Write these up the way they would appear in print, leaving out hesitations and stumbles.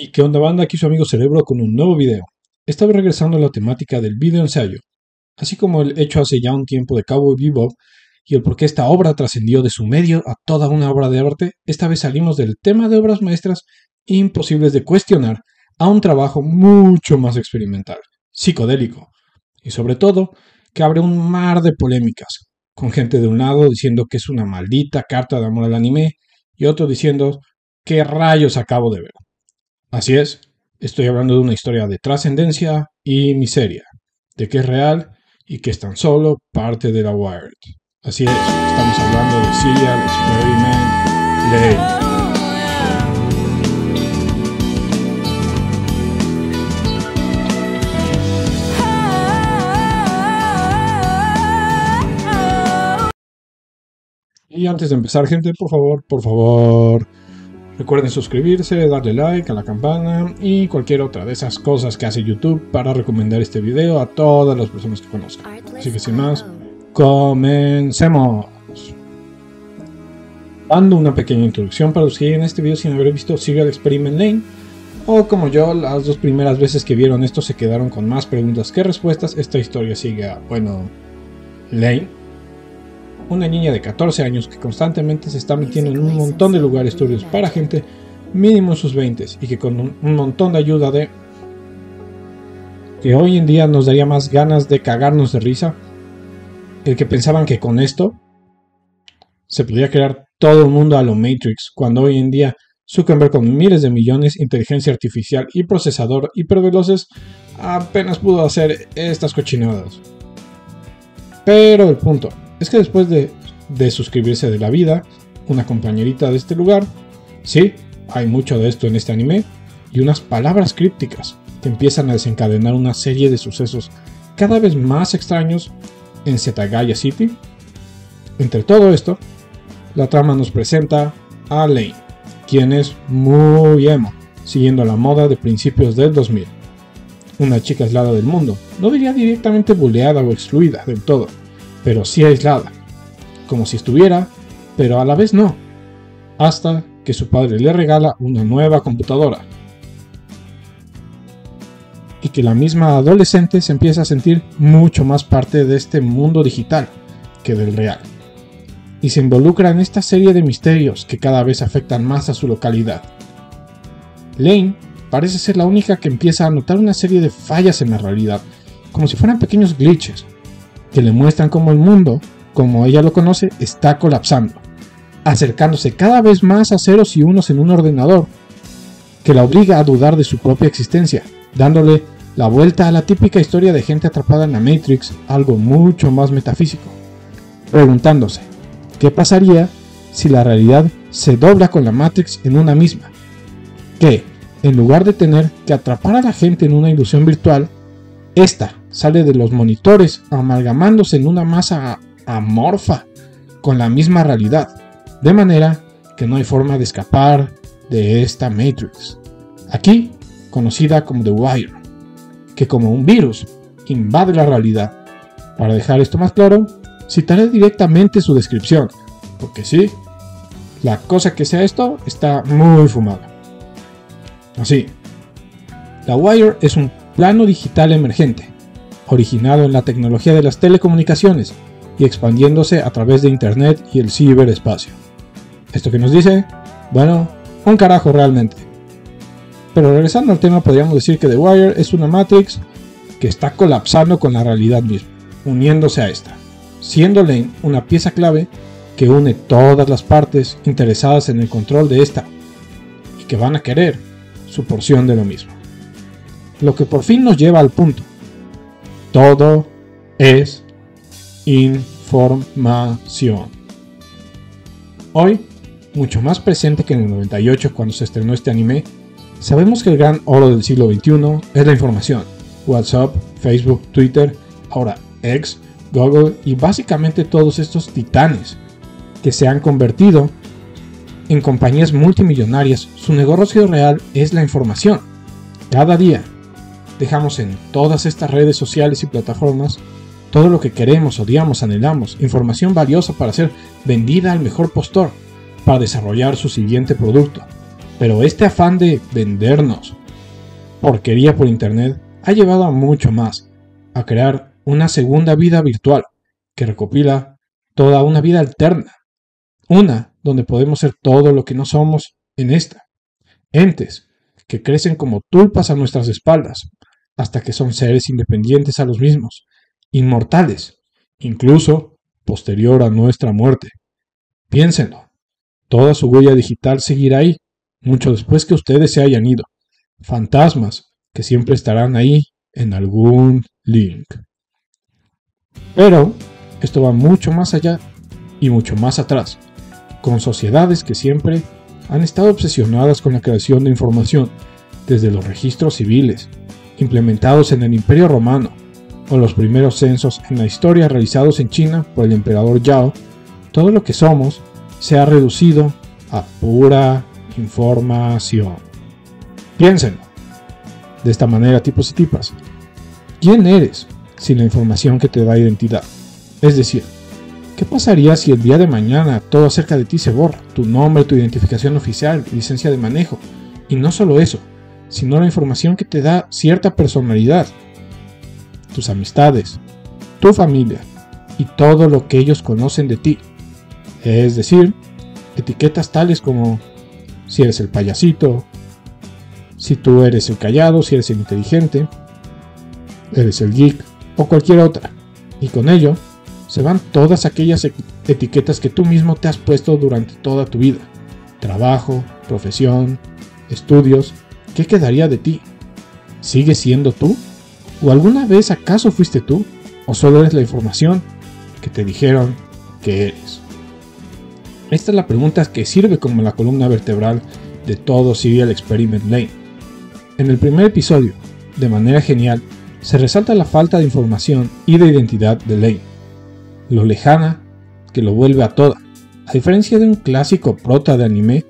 ¿Y qué onda banda? Aquí su amigo Cerebro con un nuevo video. Esta vez regresando a la temática del video ensayo, así como el hecho hace ya un tiempo de Cowboy Bebop y el por qué esta obra trascendió de su medio a toda una obra de arte. Esta vez salimos del tema de obras maestras imposibles de cuestionar a un trabajo mucho más experimental, psicodélico, y sobre todo que abre un mar de polémicas, con gente de un lado diciendo que es una maldita carta de amor al anime y otro diciendo ¿qué rayos acabo de ver? Así es, estoy hablando de una historia de trascendencia y miseria, de que es real y que es tan solo parte de la Wired. Así es, estamos hablando de Serial Experiment Lain. Y antes de empezar, gente, por favor, recuerden suscribirse, darle like a la campana y cualquier otra de esas cosas que hace YouTube para recomendar este video a todas las personas que conozcan. Así que sin más, comencemos. Dando una pequeña introducción para los que lleguen a este video sin haber visto Serial Experiment Lain, o como yo, las dos primeras veces que vieron esto se quedaron con más preguntas que respuestas. Esta historia sigue a, Lain, una niña de 14 años que constantemente se está metiendo en un montón de lugares turbios para gente mínimo en sus 20s y que con un montón de ayuda de que hoy en día nos daría más ganas de cagarnos de risa, el que pensaban que con esto se podría crear todo el mundo a lo Matrix, cuando hoy en día Zuckerberg con miles de millones, inteligencia artificial y procesador hiperveloces apenas pudo hacer estas cochinadas. Pero el punto es que después de suscribirse de la vida, una compañerita de este lugar, sí, hay mucho de esto en este anime, y unas palabras crípticas que empiezan a desencadenar una serie de sucesos cada vez más extraños en Setagaya City. Entre todo esto, la trama nos presenta a Lain, quien es muy emo, siguiendo la moda de principios del 2000. Una chica aislada del mundo, no diría directamente buleada o excluida del todo, pero sí aislada, como si estuviera, pero a la vez no, hasta que su padre le regala una nueva computadora, y que la misma adolescente se empieza a sentir mucho más parte de este mundo digital que del real, y se involucra en esta serie de misterios que cada vez afectan más a su localidad. Lain parece ser la única que empieza a notar una serie de fallas en la realidad, como si fueran pequeños glitches, que le muestran cómo el mundo, como ella lo conoce, está colapsando, acercándose cada vez más a ceros y unos en un ordenador, que la obliga a dudar de su propia existencia, dándole la vuelta a la típica historia de gente atrapada en la Matrix, algo mucho más metafísico, preguntándose, ¿qué pasaría si la realidad se dobla con la Matrix en una misma? Que, en lugar de tener que atrapar a la gente en una ilusión virtual, esta sale de los monitores amalgamándose en una masa amorfa con la misma realidad, de manera que no hay forma de escapar de esta Matrix, aquí conocida como The Wire, que como un virus invade la realidad. Para dejar esto más claro, citaré directamente su descripción, porque sí, la cosa que sea esto está muy fumada. Así, The Wire es un plano digital emergente, originado en la tecnología de las telecomunicaciones y expandiéndose a través de internet y el ciberespacio. ¿Esto qué nos dice? Bueno, un carajo realmente. Pero regresando al tema, podríamos decir que The Wire es una Matrix que está colapsando con la realidad misma, uniéndose a esta, siendo Lain una pieza clave que une todas las partes interesadas en el control de esta y que van a querer su porción de lo mismo. Lo que por fin nos lleva al punto. Todo es información. Hoy, mucho más presente que en el 98 cuando se estrenó este anime, sabemos que el gran oro del siglo XXI es la información. WhatsApp, Facebook, Twitter, ahora X, Google y básicamente todos estos titanes que se han convertido en compañías multimillonarias. Su negocio real es la información. Cada día dejamos en todas estas redes sociales y plataformas todo lo que queremos, odiamos, anhelamos, información valiosa para ser vendida al mejor postor, para desarrollar su siguiente producto. Pero este afán de vendernos porquería por internet ha llevado a mucho más, a crear una segunda vida virtual que recopila toda una vida alterna, una donde podemos ser todo lo que no somos en esta, entes que crecen como tulpas a nuestras espaldas, hasta que son seres independientes a los mismos, inmortales, incluso posterior a nuestra muerte. Piénsenlo, toda su huella digital seguirá ahí, mucho después que ustedes se hayan ido, fantasmas que siempre estarán ahí en algún link. Pero esto va mucho más allá y mucho más atrás, con sociedades que siempre han estado obsesionadas con la creación de información, desde los registros civiles, implementados en el Imperio Romano, o los primeros censos en la historia realizados en China por el emperador Yao. Todo lo que somos se ha reducido a pura información. Piénsenlo, de esta manera, tipos y tipas. ¿Quién eres sin la información que te da identidad? Es decir, ¿qué pasaría si el día de mañana todo acerca de ti se borra? Tu nombre, tu identificación oficial, licencia de manejo. Y no solo eso, sino la información que te da cierta personalidad. Tus amistades, tu familia y todo lo que ellos conocen de ti. Es decir, etiquetas tales como si eres el payasito, si tú eres el callado, si eres el inteligente, eres el geek o cualquier otra. Y con ello se van todas aquellas etiquetas que tú mismo te has puesto durante toda tu vida. Trabajo, profesión, estudios. ¿Qué quedaría de ti? ¿Sigues siendo tú? ¿O alguna vez acaso fuiste tú? ¿O solo eres la información que te dijeron que eres? Esta es la pregunta que sirve como la columna vertebral de todo Serial Experiment Lain. En el primer episodio, de manera genial, se resalta la falta de información y de identidad de Lain, lo lejana que lo vuelve a toda, a diferencia de un clásico prota de anime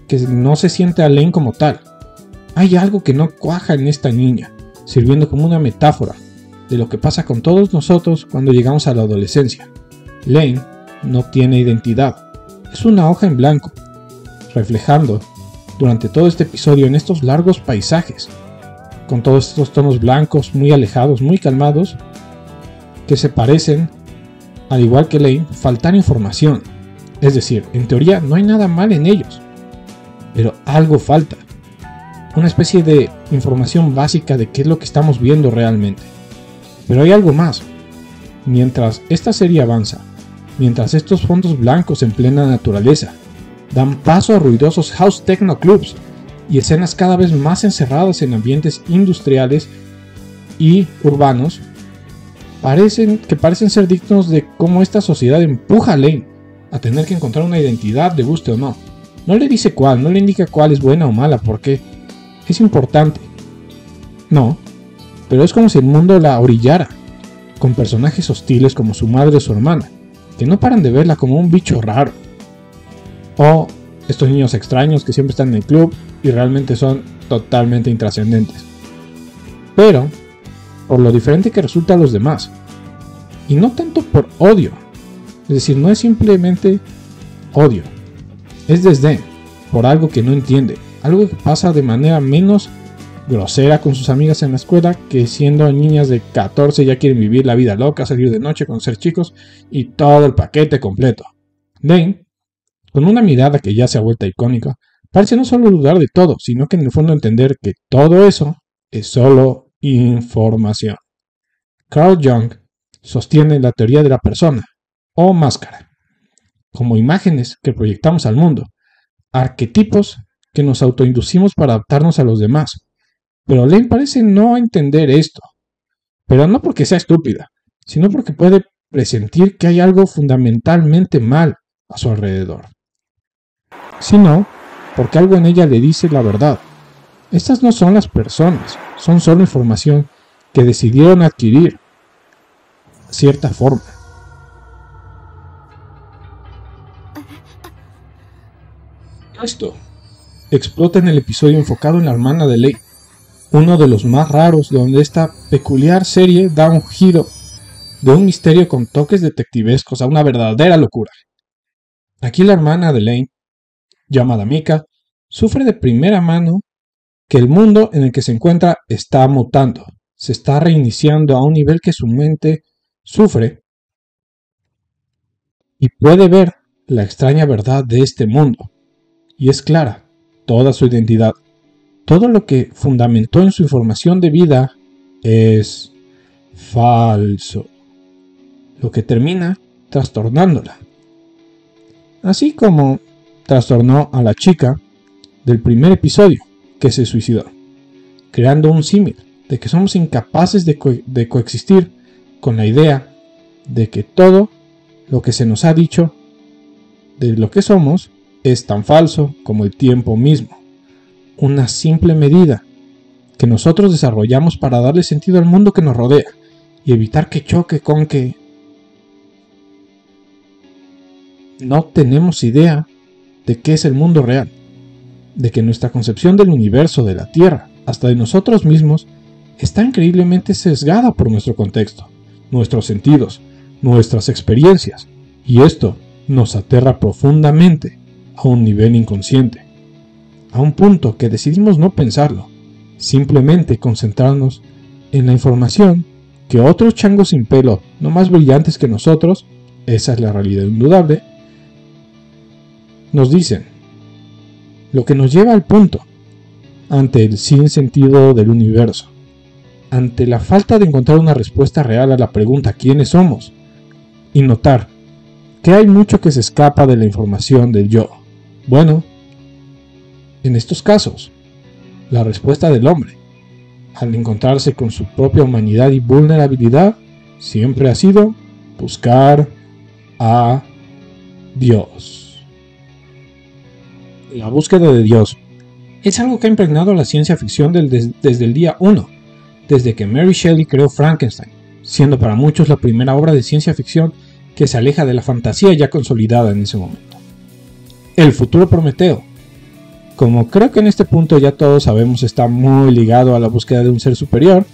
que no se siente a Lain como tal. Hay algo que no cuaja en esta niña, sirviendo como una metáfora de lo que pasa con todos nosotros cuando llegamos a la adolescencia. Lain no tiene identidad, es una hoja en blanco, reflejando durante todo este episodio en estos largos paisajes, con todos estos tonos blancos muy alejados, muy calmados, que se parecen, al igual que Lain, faltar información. Es decir, en teoría no hay nada mal en ellos, pero algo falta, una especie de información básica de qué es lo que estamos viendo realmente. Pero hay algo más. Mientras esta serie avanza, mientras estos fondos blancos en plena naturaleza dan paso a ruidosos house techno clubs y escenas cada vez más encerradas en ambientes industriales y urbanos, parecen ser dignos de cómo esta sociedad empuja a Lain a tener que encontrar una identidad, le guste o no. No le dice cuál, no le indica cuál es buena o mala, porque es importante. No, pero es como si el mundo la orillara, con personajes hostiles como su madre o su hermana, que no paran de verla como un bicho raro. O estos niños extraños que siempre están en el club y realmente son totalmente intrascendentes. Pero, por lo diferente que resulta a los demás. Y no tanto por odio. Es decir, no es simplemente odio. Es desdén por algo que no entiende. Algo que pasa de manera menos grosera con sus amigas en la escuela, que siendo niñas de 14 ya quieren vivir la vida loca, salir de noche, conocer chicos y todo el paquete completo. Lain, con una mirada que ya se ha vuelto icónica, parece no solo dudar de todo, sino que en el fondo entender que todo eso es solo información. Carl Jung sostiene la teoría de la persona, o máscara, como imágenes que proyectamos al mundo, arquetipos que nos autoinducimos para adaptarnos a los demás. Pero Lain parece no entender esto, pero no porque sea estúpida, sino porque puede presentir que hay algo fundamentalmente mal a su alrededor. Sino porque algo en ella le dice la verdad. Estas no son las personas, son solo información que decidieron adquirir cierta forma. Esto explota en el episodio enfocado en la hermana de Lain, uno de los más raros, donde esta peculiar serie da un giro de un misterio con toques detectivescos a una verdadera locura. Aquí la hermana de Lain, llamada Mika, sufre de primera mano que el mundo en el que se encuentra está mutando, se está reiniciando a un nivel que su mente sufre y puede ver la extraña verdad de este mundo. Y es clara toda su identidad. Todo lo que fundamentó en su información de vida es falso, lo que termina trastornándola. Así como trastornó a la chica del primer episodio que se suicidó, creando un símil de que somos incapaces de coexistir con la idea de que todo lo que se nos ha dicho de lo que somos es tan falso como el tiempo mismo, una simple medida que nosotros desarrollamos para darle sentido al mundo que nos rodea y evitar que choque con que no tenemos idea de qué es el mundo real, de que nuestra concepción del universo, de la Tierra, hasta de nosotros mismos, está increíblemente sesgada por nuestro contexto, nuestros sentidos, nuestras experiencias, y esto nos aterra profundamente a un nivel inconsciente, a un punto que decidimos no pensarlo, simplemente concentrarnos en la información que otros changos sin pelo, no más brillantes que nosotros, esa es la realidad indudable, nos dicen, lo que nos lleva al punto, ante el sinsentido del universo, ante la falta de encontrar una respuesta real a la pregunta ¿quiénes somos? Y notar que hay mucho que se escapa de la información del yo. Bueno, en estos casos, la respuesta del hombre, al encontrarse con su propia humanidad y vulnerabilidad, siempre ha sido buscar a Dios. La búsqueda de Dios es algo que ha impregnado a la ciencia ficción desde el día 1, desde que Mary Shelley creó Frankenstein, siendo para muchos la primera obra de ciencia ficción que se aleja de la fantasía ya consolidada en ese momento. El futuro Prometeo, como creo que en este punto ya todos sabemos, está muy ligado a la búsqueda de un ser superior,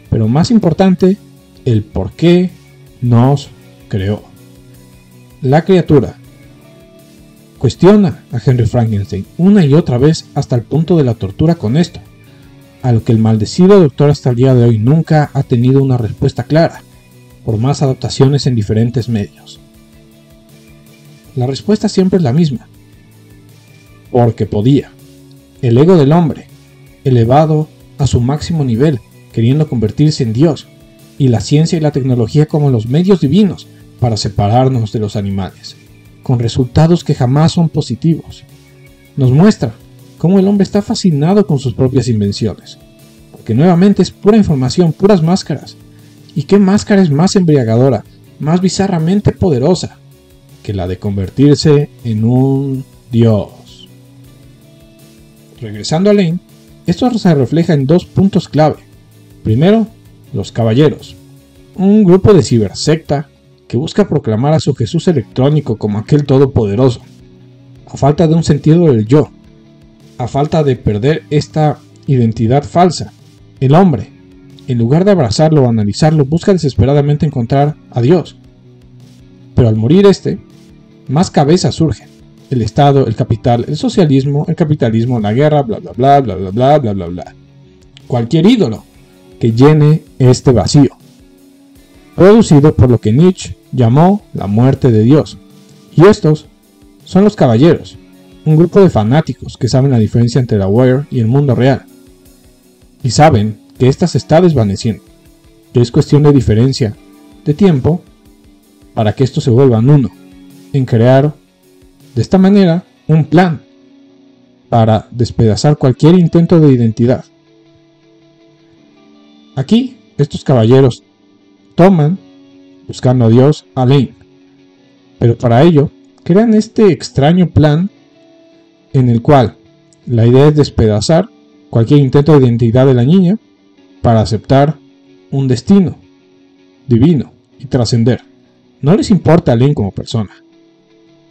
pero más importante, el por qué nos creó. La criatura cuestiona a Henry Frankenstein una y otra vez hasta el punto de la tortura con esto, a lo que el maldecido doctor hasta el día de hoy nunca ha tenido una respuesta clara, por más adaptaciones en diferentes medios. La respuesta siempre es la misma, porque podía. El ego del hombre, elevado a su máximo nivel, queriendo convertirse en Dios, y la ciencia y la tecnología como los medios divinos para separarnos de los animales, con resultados que jamás son positivos. Nos muestra cómo el hombre está fascinado con sus propias invenciones, porque nuevamente es pura información, puras máscaras. ¿Y qué máscara es más embriagadora, más bizarramente poderosa que la de convertirse en un dios? Regresando a Lane, esto se refleja en dos puntos clave. Primero, los caballeros, un grupo de cibersecta que busca proclamar a su Jesús electrónico como aquel todopoderoso, a falta de un sentido del yo, a falta de perder esta identidad falsa. El hombre, en lugar de abrazarlo o analizarlo, busca desesperadamente encontrar a Dios. Pero al morir más cabezas surgen. El Estado, el capital, el socialismo, el capitalismo, la guerra, bla bla bla bla bla bla bla bla bla. Cualquier ídolo que llene este vacío, producido por lo que Nietzsche llamó la muerte de Dios. Y estos son los caballeros, un grupo de fanáticos que saben la diferencia entre la Wire y el mundo real, y saben que ésta se está desvaneciendo, que es cuestión de diferencia de tiempo para que estos se vuelvan uno, en crear de esta manera un plan para despedazar cualquier intento de identidad. Aquí, estos caballeros toman, buscando a Dios, a Lane, pero para ello crean este extraño plan en el cual la idea es despedazar cualquier intento de identidad de la niña para aceptar un destino divino y trascender. No les importa a Lane como persona,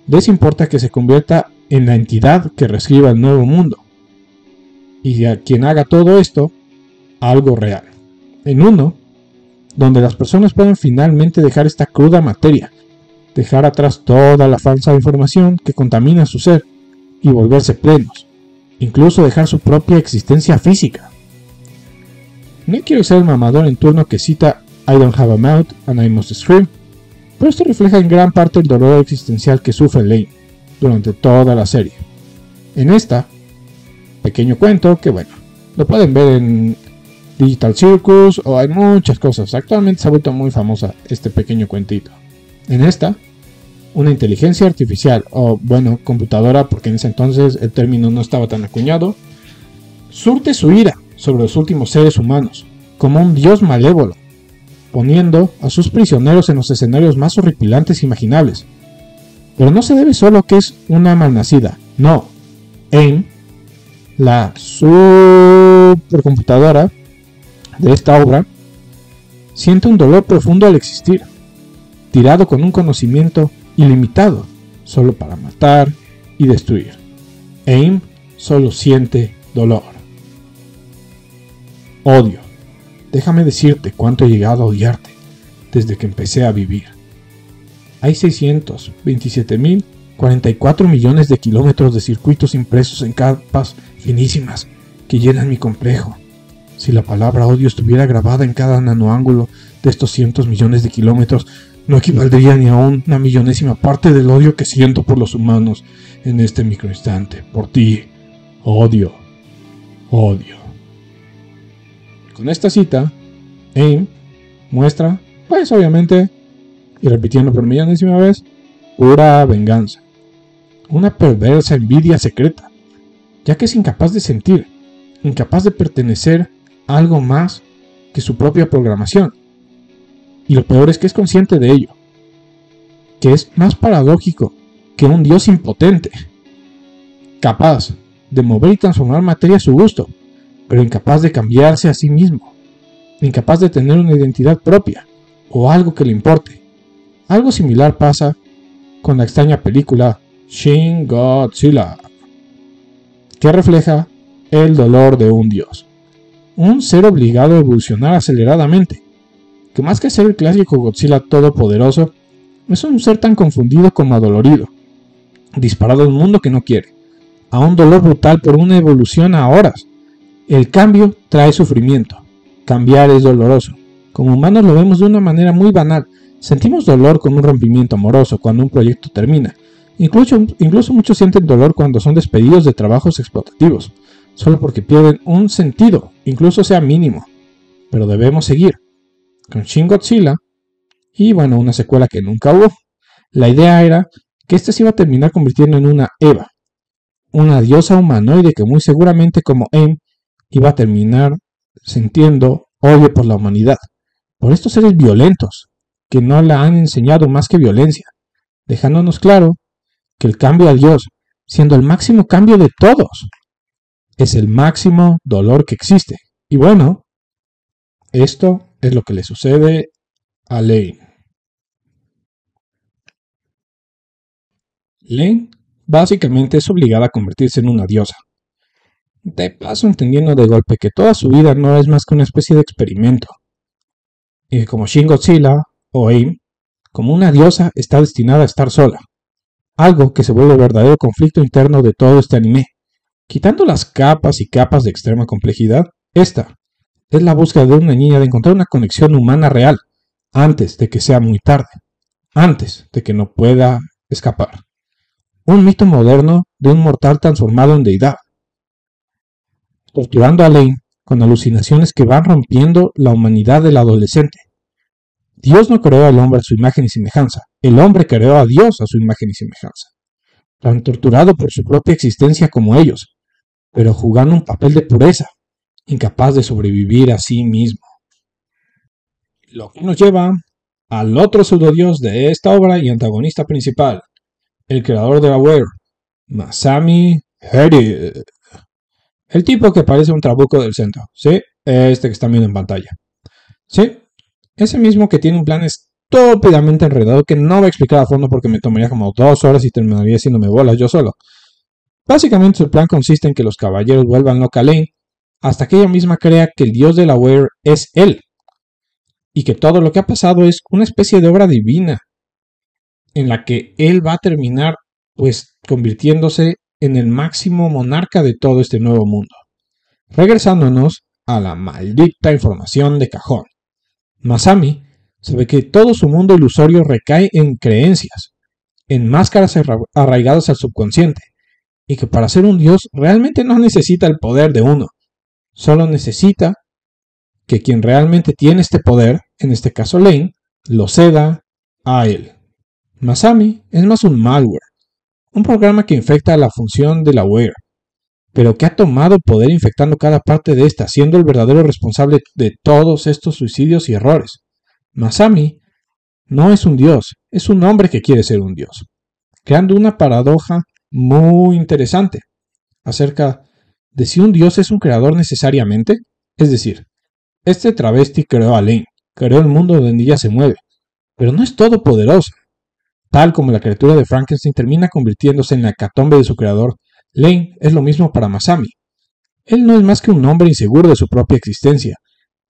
les importa que se convierta en la entidad que reescriba el nuevo mundo, y a quien haga todo esto algo real, en uno donde las personas puedan finalmente dejar esta cruda materia, dejar atrás toda la falsa información que contamina su ser y volverse plenos, incluso dejar su propia existencia física. No quiero ser el mamador en turno que cita I don't have a mouth and I must scream, pero esto refleja en gran parte el dolor existencial que sufre Lane durante toda la serie. En esta pequeño cuento, que bueno, lo pueden ver en Digital Circus o hay muchas cosas, actualmente se ha vuelto muy famosa este pequeño cuentito. En esta, una inteligencia artificial, o bueno, computadora, porque en ese entonces el término no estaba tan acuñado, surte su ira sobre los últimos seres humanos, como un dios malévolo, poniendo a sus prisioneros en los escenarios más horripilantes imaginables. Pero no se debe solo a que es una malnacida, no. AIM, la supercomputadora de esta obra, siente un dolor profundo al existir, tirado con un conocimiento ilimitado, solo para matar y destruir. AIM solo siente dolor. Odio. Déjame decirte cuánto he llegado a odiarte desde que empecé a vivir. Hay 627.044 millones de kilómetros de circuitos impresos en capas finísimas que llenan mi complejo. Si la palabra odio estuviera grabada en cada nanoángulo de estos cientos millones de kilómetros, no equivaldría ni a una millonésima parte del odio que siento por los humanos en este microinstante. Por ti, odio, odio. Con esta cita, AIM muestra, pues obviamente, y repitiendo por millonésima vez, pura venganza. Una perversa envidia secreta, ya que es incapaz de sentir, incapaz de pertenecer a algo más que su propia programación. Y lo peor es que es consciente de ello, que es más paradójico que un dios impotente, capaz de mover y transformar materia a su gusto, pero incapaz de cambiarse a sí mismo, incapaz de tener una identidad propia o algo que le importe. Algo similar pasa con la extraña película Shin Godzilla, que refleja el dolor de un dios, un ser obligado a evolucionar aceleradamente, que más que ser el clásico Godzilla todopoderoso, es un ser tan confundido como adolorido, disparado a un mundo que no quiere, a un dolor brutal por una evolución a horas. El cambio trae sufrimiento, cambiar es doloroso. Como humanos lo vemos de una manera muy banal, sentimos dolor con un rompimiento amoroso cuando un proyecto termina, incluso muchos sienten dolor cuando son despedidos de trabajos explotativos, solo porque pierden un sentido, incluso sea mínimo, pero debemos seguir. Con Shin Godzilla, y bueno, una secuela que nunca hubo, la idea era que este se iba a terminar convirtiendo en una Eva, una diosa humanoide que muy seguramente como AIM iba a terminar sintiendo odio por la humanidad, por estos seres violentos, que no la han enseñado más que violencia, dejándonos claro que el cambio a Dios, siendo el máximo cambio de todos, es el máximo dolor que existe. Y bueno, esto es lo que le sucede a Lane. Lane básicamente es obligada a convertirse en una diosa. De paso entendiendo de golpe que toda su vida no es más que una especie de experimento. Y como Shin Godzilla o AIM, como una diosa está destinada a estar sola. Algo que se vuelve el verdadero conflicto interno de todo este anime. Quitando las capas y capas de extrema complejidad, esta es la búsqueda de una niña de encontrar una conexión humana real, antes de que sea muy tarde, antes de que no pueda escapar. Un mito moderno de un mortal transformado en deidad, torturando a Lane con alucinaciones que van rompiendo la humanidad del adolescente. Dios no creó al hombre a su imagen y semejanza, el hombre creó a Dios a su imagen y semejanza. Lo han torturado por su propia existencia como ellos, pero jugando un papel de pureza, incapaz de sobrevivir a sí mismo. Lo que nos lleva al otro pseudodios de esta obra y antagonista principal, el creador de Aware, Masami Heri. El tipo que parece un trabuco del centro, ¿sí? Este que están viendo en pantalla. ¿Sí? Ese mismo que tiene un plan estúpidamente enredado que no voy a explicar a fondo porque me tomaría como 2 horas y terminaría haciéndome bolas yo solo. Básicamente su plan consiste en que los caballeros vuelvan loca a Lane hasta que ella misma crea que el dios del Aware es él y que todo lo que ha pasado es una especie de obra divina en la que él va a terminar pues convirtiéndose en el máximo monarca de todo este nuevo mundo. Regresándonos a la maldita información de cajón. Masami sabe que todo su mundo ilusorio recae en creencias, en máscaras arraigadas al subconsciente, y que para ser un dios realmente no necesita el poder de uno, solo necesita que quien realmente tiene este poder, en este caso Lane, lo ceda a él. Masami es más un malware, un programa que infecta la función de la Weir, pero que ha tomado poder infectando cada parte de esta, siendo el verdadero responsable de todos estos suicidios y errores. Masami no es un dios, es un hombre que quiere ser un dios, creando una paradoja muy interesante acerca de si un dios es un creador necesariamente. Es decir, este travesti creó a Lane, creó el mundo donde ella se mueve, pero no es todopoderosa. Tal como la criatura de Frankenstein termina convirtiéndose en la hecatombe de su creador, Lane es lo mismo para Masami. Él no es más que un hombre inseguro de su propia existencia,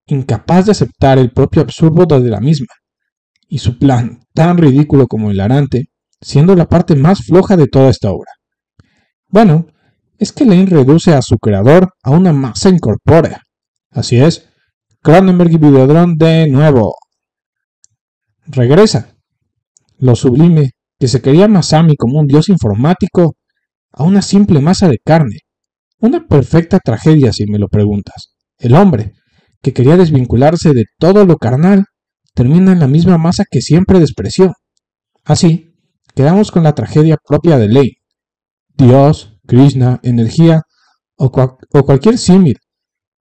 incapaz de aceptar el propio absurdo de la misma, y su plan, tan ridículo como hilarante, siendo la parte más floja de toda esta obra. Bueno, es que Lane reduce a su creador a una masa incorpórea. Así es, Cronenberg y Videodrome de nuevo. Regresa. Lo sublime, que se quería Masami como un dios informático, a una simple masa de carne. Una perfecta tragedia, si me lo preguntas. El hombre, que quería desvincularse de todo lo carnal, termina en la misma masa que siempre despreció. Así, quedamos con la tragedia propia de Lane. Dios, Krishna, energía o cualquier símil,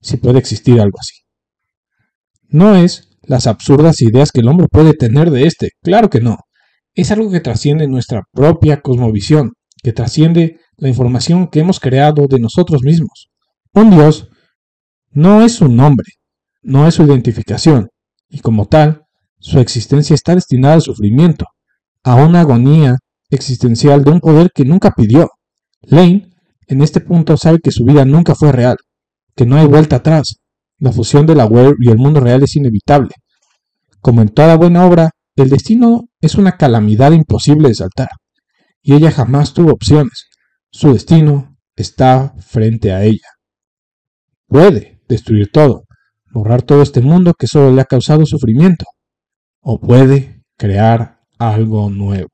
si puede existir algo así. No es las absurdas ideas que el hombre puede tener de este, claro que no. Es algo que trasciende nuestra propia cosmovisión, que trasciende la información que hemos creado de nosotros mismos. Un Dios no es un nombre, no es su identificación, y como tal, su existencia está destinada al sufrimiento, a una agonía existencial de un poder que nunca pidió. Lane, en este punto, sabe que su vida nunca fue real, que no hay vuelta atrás. La fusión de la web y el mundo real es inevitable. Como en toda buena obra, el destino es una calamidad imposible de saltar, y ella jamás tuvo opciones. Su destino está frente a ella. Puede destruir todo, borrar todo este mundo que solo le ha causado sufrimiento, o puede crear algo nuevo.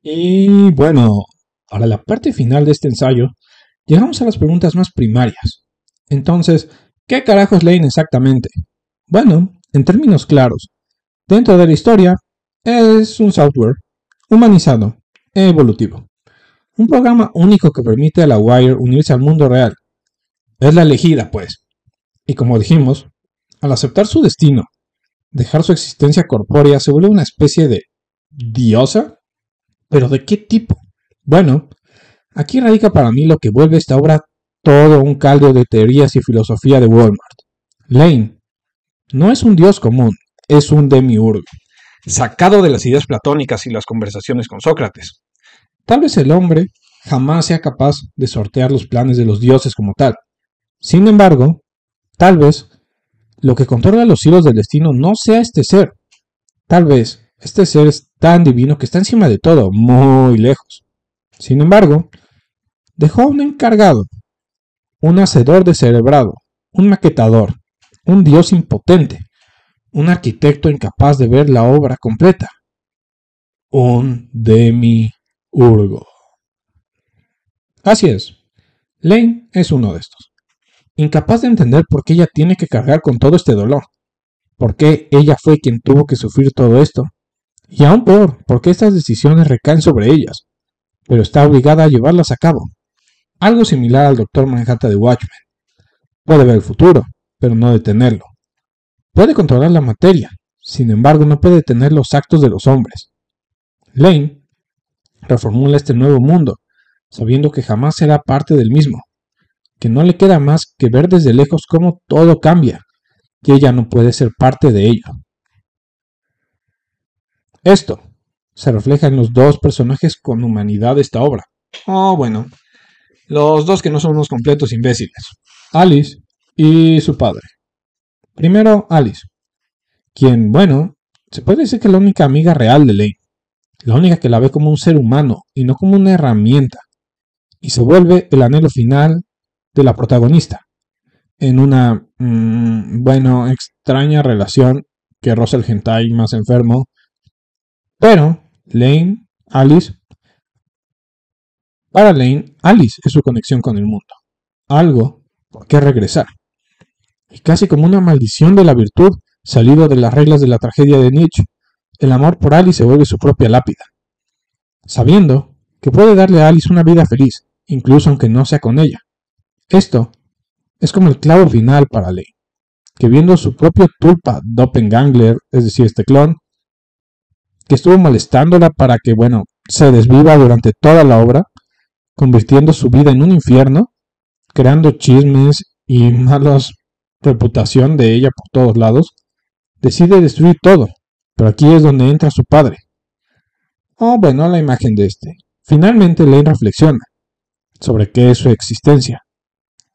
Y bueno, para la parte final de este ensayo, llegamos a las preguntas más primarias. Entonces, ¿qué carajo es Lane exactamente? Bueno, en términos claros, dentro de la historia, es un software humanizado e evolutivo. Un programa único que permite a la Wire unirse al mundo real. Es la elegida, pues. Y como dijimos, al aceptar su destino, dejar su existencia corpórea, se vuelve una especie de diosa. ¿Pero de qué tipo? Bueno, aquí radica para mí lo que vuelve esta obra todo un caldo de teorías y filosofía de Walmart. Lane no es un dios común, es un demiurgo, sacado de las ideas platónicas y las conversaciones con Sócrates. Tal vez el hombre jamás sea capaz de sortear los planes de los dioses como tal. Sin embargo, tal vez lo que controla los hilos del destino no sea este ser. Tal vez este ser es tan divino que está encima de todo, muy lejos. Sin embargo, dejó a un encargado, un hacedor descerebrado, un maquetador, un dios impotente, un arquitecto incapaz de ver la obra completa, un demiurgo. Así es, Lane es uno de estos, incapaz de entender por qué ella tiene que cargar con todo este dolor, por qué ella fue quien tuvo que sufrir todo esto, y aún peor, por qué estas decisiones recaen sobre ellas, pero está obligada a llevarlas a cabo. Algo similar al Dr. Manhattan de Watchmen. Puede ver el futuro, pero no detenerlo. Puede controlar la materia, sin embargo no puede detener los actos de los hombres. Lane reformula este nuevo mundo, sabiendo que jamás será parte del mismo, que no le queda más que ver desde lejos cómo todo cambia, y ella no puede ser parte de ello. Esto se refleja en los dos personajes con humanidad de esta obra. Bueno, los dos que no son unos completos imbéciles, Alice y su padre. Primero, Alice, quien, bueno, se puede decir que es la única amiga real de Lane. la única que la ve como un ser humano y no como una herramienta, y se vuelve el anhelo final de la protagonista, en una, extraña relación que roza el hentai más enfermo, pero para Lane, Alice es su conexión con el mundo, algo por qué regresar, y casi como una maldición de la virtud salido de las reglas de la tragedia de Nietzsche, el amor por Alice se vuelve su propia lápida, sabiendo que puede darle a Alice una vida feliz, incluso aunque no sea con ella. Esto es como el clavo final para Lane, que viendo su propio tulpa doppelganger, es decir, este clon, que estuvo molestándola para que, se desviva durante toda la obra, convirtiendo su vida en un infierno, creando chismes y malas reputación de ella por todos lados, decide destruir todo, pero aquí es donde entra su padre. La imagen de este. Finalmente Lane reflexiona sobre qué es su existencia,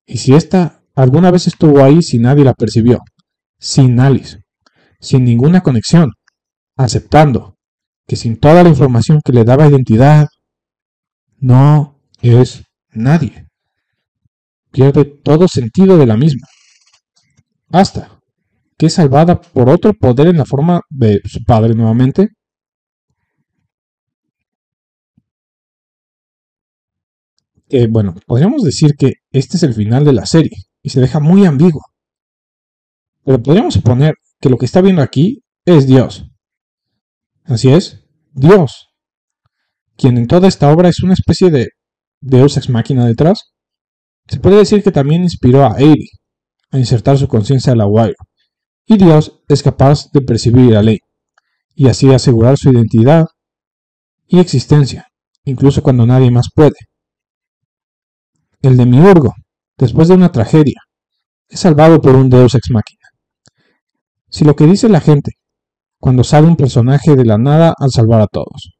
y si ésta alguna vez estuvo ahí si nadie la percibió, sin Alice, sin ninguna conexión, aceptando que sin toda la información que le daba identidad, no es nadie. Pierde todo sentido de la misma, hasta que es salvada por otro poder en la forma de su padre nuevamente, que podríamos decir que este es el final de la serie y se deja muy ambiguo. Pero podríamos suponer que lo que está viendo aquí es Dios. Así es, Dios, quien en toda esta obra es una especie de Deus ex machina detrás. Se puede decir que también inspiró a Eiry a insertar su conciencia a la Wire, y Dios es capaz de percibir la ley, y así asegurar su identidad y existencia, incluso cuando nadie más puede. El demiurgo, después de una tragedia, es salvado por un Deus ex machina. Si lo que dice la gente, cuando sale un personaje de la nada al salvar a todos.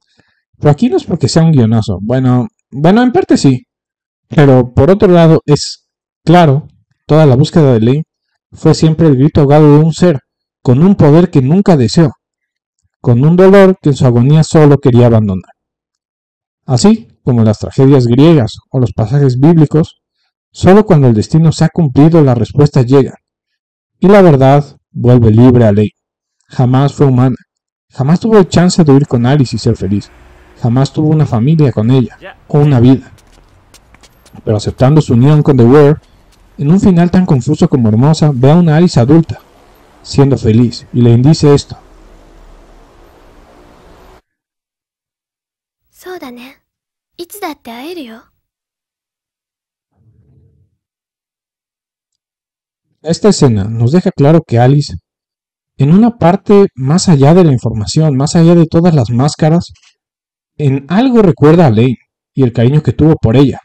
Pero aquí no es porque sea un guionazo. En parte sí. Pero por otro lado es claro, toda la búsqueda de Lane fue siempre el grito ahogado de un ser, con un poder que nunca deseó, con un dolor que en su agonía solo quería abandonar. Así como las tragedias griegas o los pasajes bíblicos, solo cuando el destino se ha cumplido las respuestas llegan, y la verdad vuelve libre a Lane. Jamás fue humana, jamás tuvo el chance de huir con Alice y ser feliz, jamás tuvo una familia con ella, o una vida. Pero aceptando su unión con The Were, en un final tan confuso como hermosa, ve a una Alice adulta, siendo feliz, y le dice esto. Esta escena nos deja claro que Alice, en una parte más allá de la información, más allá de todas las máscaras, en algo recuerda a Lane y el cariño que tuvo por ella,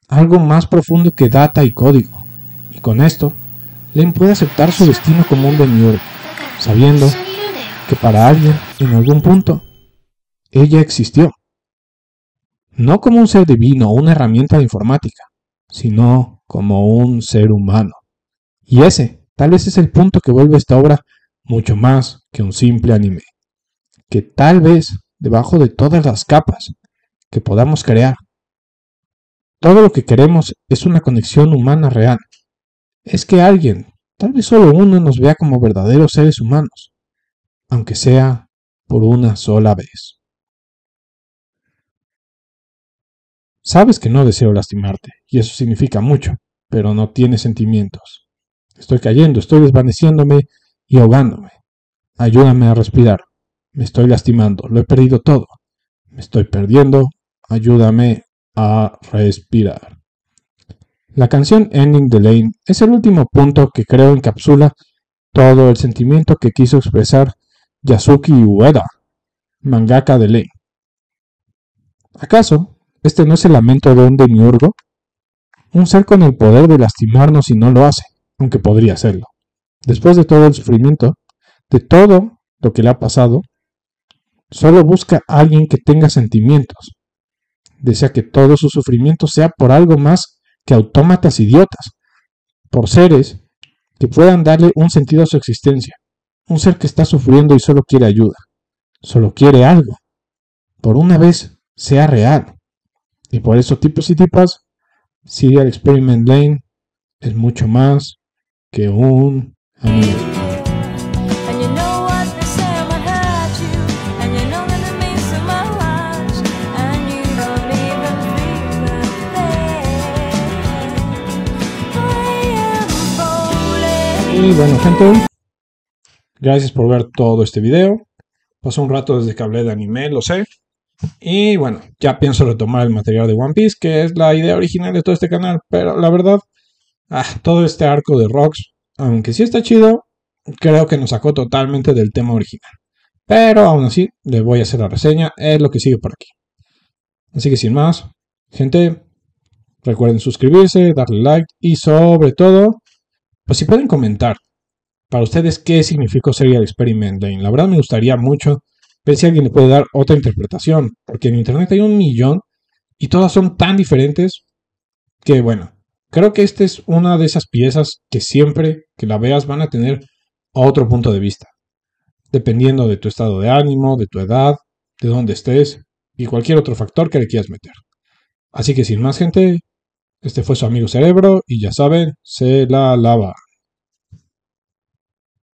algo más profundo que data y código, y con esto, Lane puede aceptar su destino como un demiurgo, sabiendo que para alguien, en algún punto, ella existió, no como un ser divino o una herramienta de informática, sino como un ser humano. Y ese, tal vez es el punto que vuelve esta obra mucho más que un simple anime, que tal vez debajo de todas las capas que podamos crear, todo lo que queremos es una conexión humana real, es que alguien, tal vez solo uno, nos vea como verdaderos seres humanos, aunque sea por una sola vez. Sabes que no deseo lastimarte, y eso significa mucho, pero no tienes sentimientos. Estoy cayendo, estoy desvaneciéndome y ahogándome. Ayúdame a respirar. Me estoy lastimando, lo he perdido todo. Me estoy perdiendo. Ayúdame a respirar. La canción Ending the Lane es el último punto que creo encapsula todo el sentimiento que quiso expresar Yasuki Ueda, mangaka de Lane. ¿Acaso este no es el lamento de un demiurgo? Un ser con el poder de lastimarnos y no lo hace, aunque podría hacerlo. Después de todo el sufrimiento, de todo lo que le ha pasado, solo busca a alguien que tenga sentimientos. Desea que todo su sufrimiento sea por algo más que autómatas idiotas, por seres que puedan darle un sentido a su existencia. Un ser que está sufriendo y solo quiere ayuda, solo quiere algo. por una vez sea real. Y por eso, tipos y tipas, Serial Experiment Lane es mucho más que un amigo. Y bueno, gente, gracias por ver todo este video. Pasó un rato desde que hablé de anime, lo sé. Y bueno, ya pienso retomar el material de One Piece, que es la idea original de todo este canal. Pero la verdad, todo este arco de Rocks, aunque sí está chido, creo que nos sacó totalmente del tema original. Pero aún así, le voy a hacer la reseña, es lo que sigue por aquí. Así que sin más, gente, recuerden suscribirse, darle like y sobre todo, pues si pueden comentar para ustedes qué significó Serial Experiment Lane. La verdad me gustaría mucho ver si alguien le puede dar otra interpretación, porque en internet hay un millón y todas son tan diferentes que bueno, creo que esta es una de esas piezas que siempre que la veas van a tener otro punto de vista, dependiendo de tu estado de ánimo, de tu edad, de dónde estés y cualquier otro factor que le quieras meter. Así que sin más, gente, este fue su amigo Cerebro y ya saben, se la lava.